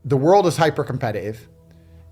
The world is hyper competitive.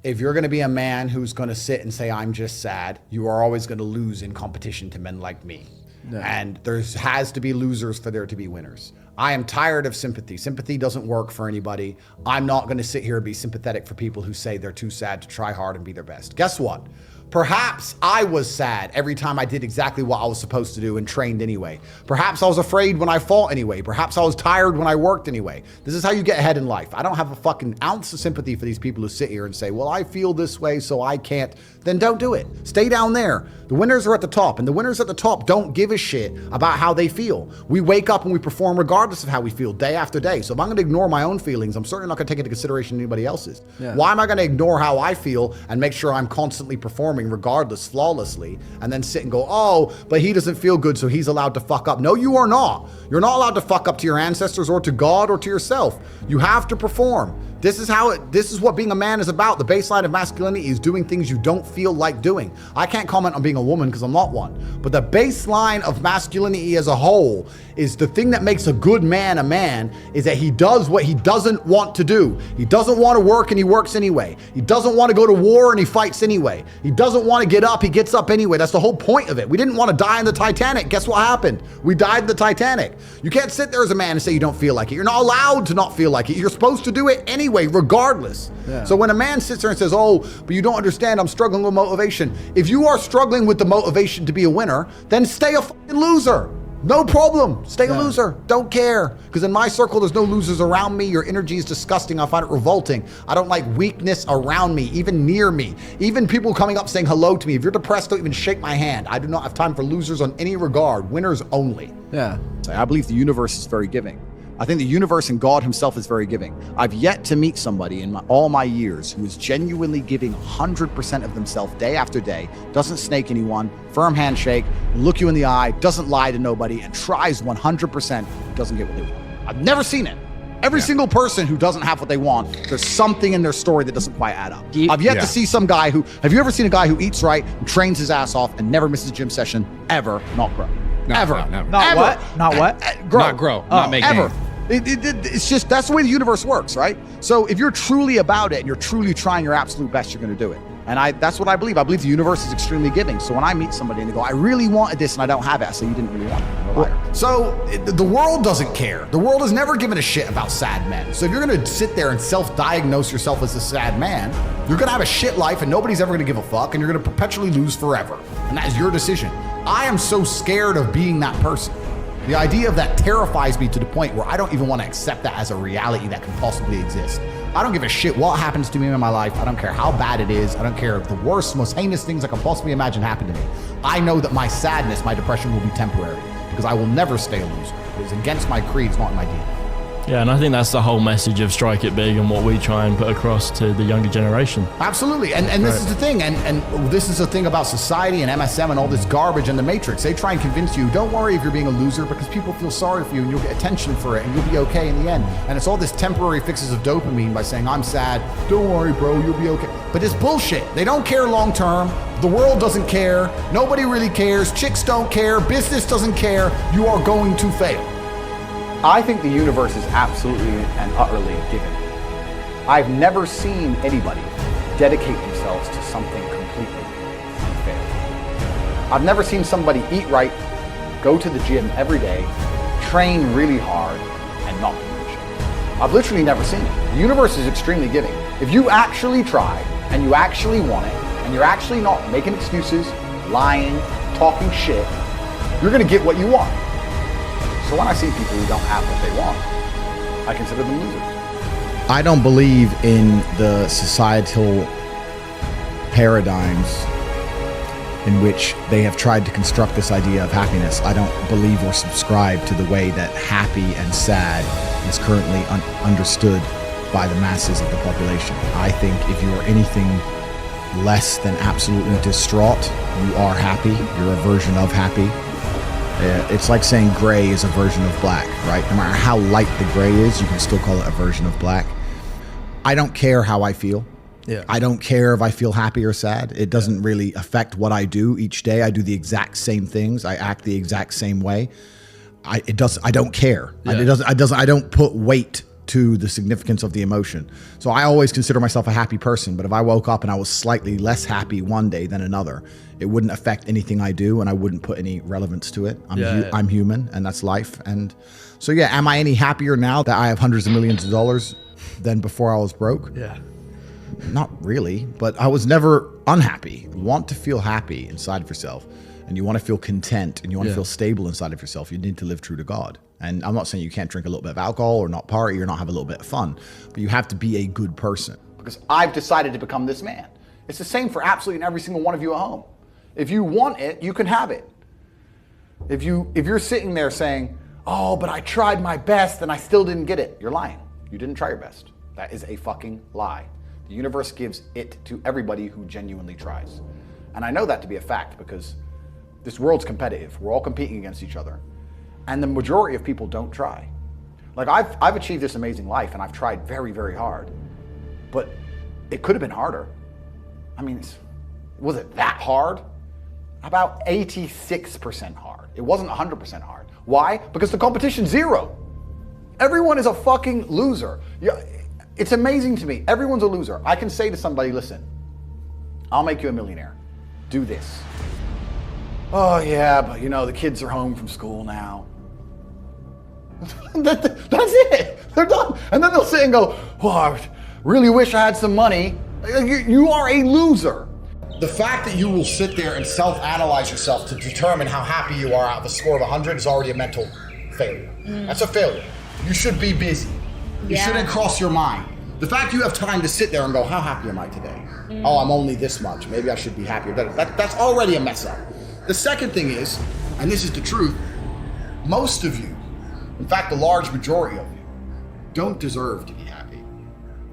If you're going to be a man who's going to sit and say, I'm just sad, you are always going to lose in competition to men like me. No. And there has to be losers for there to be winners. I am tired of sympathy. Sympathy doesn't work for anybody. I'm not going to sit here and be sympathetic for people who say they're too sad to try hard and be their best. Guess what? Perhaps I was sad every time I did exactly what I was supposed to do and trained anyway. Perhaps I was afraid when I fought anyway. Perhaps I was tired when I worked anyway. This is how you get ahead in life. I don't have a fucking ounce of sympathy for these people who sit here and say, well, I feel this way, so I can't. Then don't do it. Stay down there. The winners are at the top, and the winners at the top don't give a shit about how they feel. We wake up and we perform regardless of how we feel day after day. So if I'm going to ignore my own feelings, I'm certainly not going to take into consideration anybody else's. Yeah. Why am I going to ignore how I feel and make sure I'm constantly performing regardless, flawlessly, and then sit and go, oh, but he doesn't feel good, so he's allowed to fuck up. No, you are not. You're not allowed to fuck up to your ancestors or to God or to yourself. You have to perform. This is what being a man is about. The baseline of masculinity is doing things you don't feel like doing. I can't comment on being a woman because I'm not one. But the baseline of masculinity as a whole is the thing that makes a good man a man is that he does what he doesn't want to do. He doesn't want to work and he works anyway. He doesn't want to go to war and he fights anyway. He doesn't want to get up, he gets up anyway. That's the whole point of it. We didn't want to die in the Titanic. Guess what happened? We died in the Titanic. You can't sit there as a man and say you don't feel like it. You're not allowed to not feel like it. You're supposed to do it anyway, regardless. Yeah. So when a man sits there and says, oh, but you don't understand, I'm struggling with motivation. If you are struggling with the motivation to be a winner, then stay a fucking loser. No problem. Stay a loser. Don't care. Because in my circle, there's no losers around me. Your energy is disgusting. I find it revolting. I don't like weakness around me, even near me. Even people coming up saying hello to me. If you're depressed, don't even shake my hand. I do not have time for losers on any regard. Winners only. Yeah. I believe the universe is very giving. I think the universe and God himself is very giving. I've yet to meet somebody in all my years who is genuinely giving 100% of themselves day after day, doesn't snake anyone, firm handshake, look you in the eye, doesn't lie to nobody, and tries 100%, doesn't get what they want. I've never seen it. Every single person who doesn't have what they want, there's something in their story that doesn't quite add up. I've yet to see some guy who, have you ever seen a guy who eats right and trains his ass off and never misses a gym session, ever not grow? Ever. Not ever. What? Not what? Grow. Not grow. Not make ever. gain. It's just, that's the way the universe works, right? So if you're truly about it and you're truly trying your absolute best, you're going to do it. And that's what I believe. I believe the universe is extremely giving. So when I meet somebody and they go, I really wanted this and I don't have it, I say, you didn't really want it. You're a liar. So the world doesn't care. The world has never given a shit about sad men. So if you're going to sit there and self-diagnose yourself as a sad man, you're going to have a shit life and nobody's ever going to give a fuck and you're going to perpetually lose forever. And that is your decision. I am so scared of being that person. The idea of that terrifies me to the point where I don't even want to accept that as a reality that can possibly exist. I don't give a shit what happens to me in my life. I don't care how bad it is. I don't care if the worst, most heinous things I can possibly imagine happen to me. I know that my sadness, my depression will be temporary because I will never stay a loser. It's against my creed, it's not in my DNA. Yeah, and I think that's the whole message of Strike It Big and what we try and put across to the younger generation. Absolutely, and this is the thing, and this is the thing about society and MSM and all this garbage and the Matrix. They try and convince you, don't worry if you're being a loser because people feel sorry for you and you'll get attention for it and you'll be okay in the end. And it's all this temporary fixes of dopamine by saying, I'm sad, don't worry bro, you'll be okay. But it's bullshit. They don't care long term. The world doesn't care. Nobody really cares. Chicks don't care. Business doesn't care. You are going to fail. I think the universe is absolutely and utterly giving. I've never seen anybody dedicate themselves to something completely and fail. I've never seen somebody eat right, go to the gym every day, train really hard, and not give a shit. I've literally never seen it. The universe is extremely giving. If you actually try, and you actually want it, and you're actually not making excuses, lying, talking shit, you're gonna get what you want. So when I see people who don't have what they want, I consider them losers. I don't believe in the societal paradigms in which they have tried to construct this idea of happiness. I don't believe or subscribe to the way that happy and sad is currently understood by the masses of the population. I think if you are anything less than absolutely distraught, you are happy. You're a version of happy. It's like saying gray is a version of black, right? No matter how light the gray is, you can still call it a version of black. I don't care how I feel. Yeah. I don't care if I feel happy or sad. It doesn't really affect what I do each day. I do the exact same things. I act the exact same way. I don't care. Yeah. I don't put weight to the significance of the emotion. So I always consider myself a happy person, but if I woke up and I was slightly less happy one day than another, it wouldn't affect anything I do, and I wouldn't put any relevance to it. I'm human, and that's life. And so, yeah, am I any happier now that I have hundreds of millions of dollars than before I was broke? Yeah. Not really, but I was never unhappy. You want to feel happy inside of yourself, and you want to feel content, and you want to feel stable inside of yourself. You need to live true to God. And I'm not saying you can't drink a little bit of alcohol or not party or not have a little bit of fun, but you have to be a good person. Because I've decided to become this man. It's the same for absolutely every single one of you at home. If you want it, you can have it. If you're sitting there saying, oh, but I tried my best and I still didn't get it, you're lying. You didn't try your best. That is a fucking lie. The universe gives it to everybody who genuinely tries. And I know that to be a fact because this world's competitive. We're all competing against each other. And the majority of people don't try. Like I've achieved this amazing life and I've tried very, very hard, but it could have been harder. I mean, was it that hard? About 86% hard. It wasn't 100% hard. Why? Because the competition's zero. Everyone is a fucking loser. It's amazing to me. Everyone's a loser. I can say to somebody, listen, I'll make you a millionaire. Do this. Oh yeah, but the kids are home from school now. That's it. They're done. And then they'll sit and go, oh, I really wish I had some money. You are a loser. The fact that you will sit there and self-analyze yourself to determine how happy you are out of a score of 100 is already a mental failure. That's a failure. You should be busy. You shouldn't cross your mind. The fact you have time to sit there and go, how happy am I today? Oh, I'm only this much. Maybe I should be happier. That's already a mess up. The second thing is, and this is the truth, most of you, in fact, the large majority of you, don't deserve to be happy.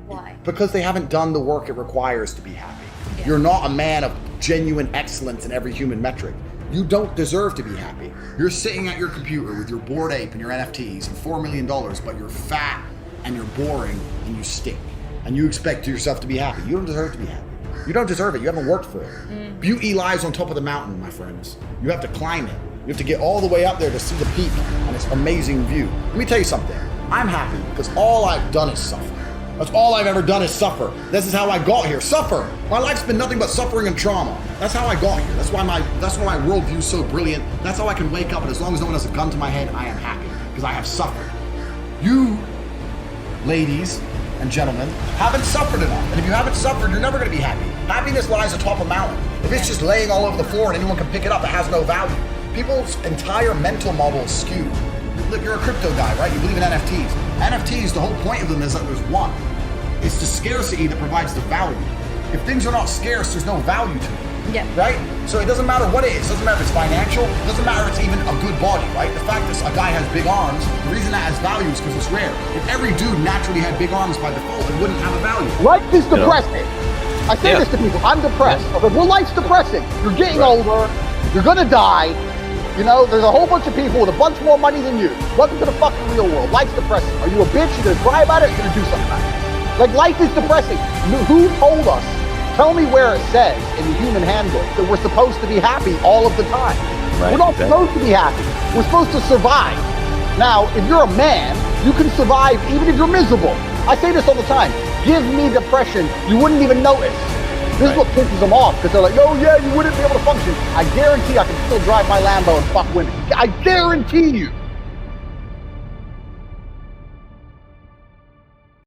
Why? Because they haven't done the work it requires to be happy. Yeah. You're not a man of genuine excellence in every human metric. You don't deserve to be happy. You're sitting at your computer with your Bored Ape and your NFTs and $4 million, but you're fat and you're boring and you stink. And you expect yourself to be happy. You don't deserve to be happy. You don't deserve it. You haven't worked for it. Beauty lies on top of the mountain, my friends. You have to climb it. You have to get all the way up there to see the peak and its amazing view. Let me tell you something. I'm happy because all I've done is suffer. That's all I've ever done is suffer. This is how I got here. Suffer. My life's been nothing but suffering and trauma. That's how I got here. That's why my worldview's so brilliant. That's how I can wake up, and as long as no one has a gun to my head, I am happy because I have suffered. You, ladies and gentlemen, haven't suffered enough. And if you haven't suffered, you're never going to be happy. Happiness lies atop a mountain. If it's just laying all over the floor and anyone can pick it up, it has no value. People's entire mental model is skewed. Look, you're a crypto guy, right? You believe in NFTs. NFTs, the whole point of them is that there's one. It's the scarcity that provides the value. If things are not scarce, there's no value to them. Yeah. Right? So it doesn't matter what it is. It doesn't matter if it's financial. It doesn't matter if it's even a good body, right? The fact that a guy has big arms, the reason that has value is because it's rare. If every dude naturally had big arms by default, it wouldn't have a value. Life is depressing. I say this to people. I'm depressed. Okay, well, life's depressing. You're getting older. You're gonna die. There's a whole bunch of people with a bunch more money than you. Welcome to the fucking real world. Life's depressing. Are you a bitch? You're gonna cry about it? You're gonna do something about it. Like, life is depressing. Who told us? Tell me where it says in the human handbook that we're supposed to be happy all of the time. Right, we're not supposed to be happy. We're supposed to survive. Now, if you're a man, you can survive even if you're miserable. I say this all the time. Give me depression. You wouldn't even notice. This is what pisses them off, because they're like, oh yeah, you wouldn't be able to function. I guarantee I can still drive my Lambo and fuck women. I guarantee you.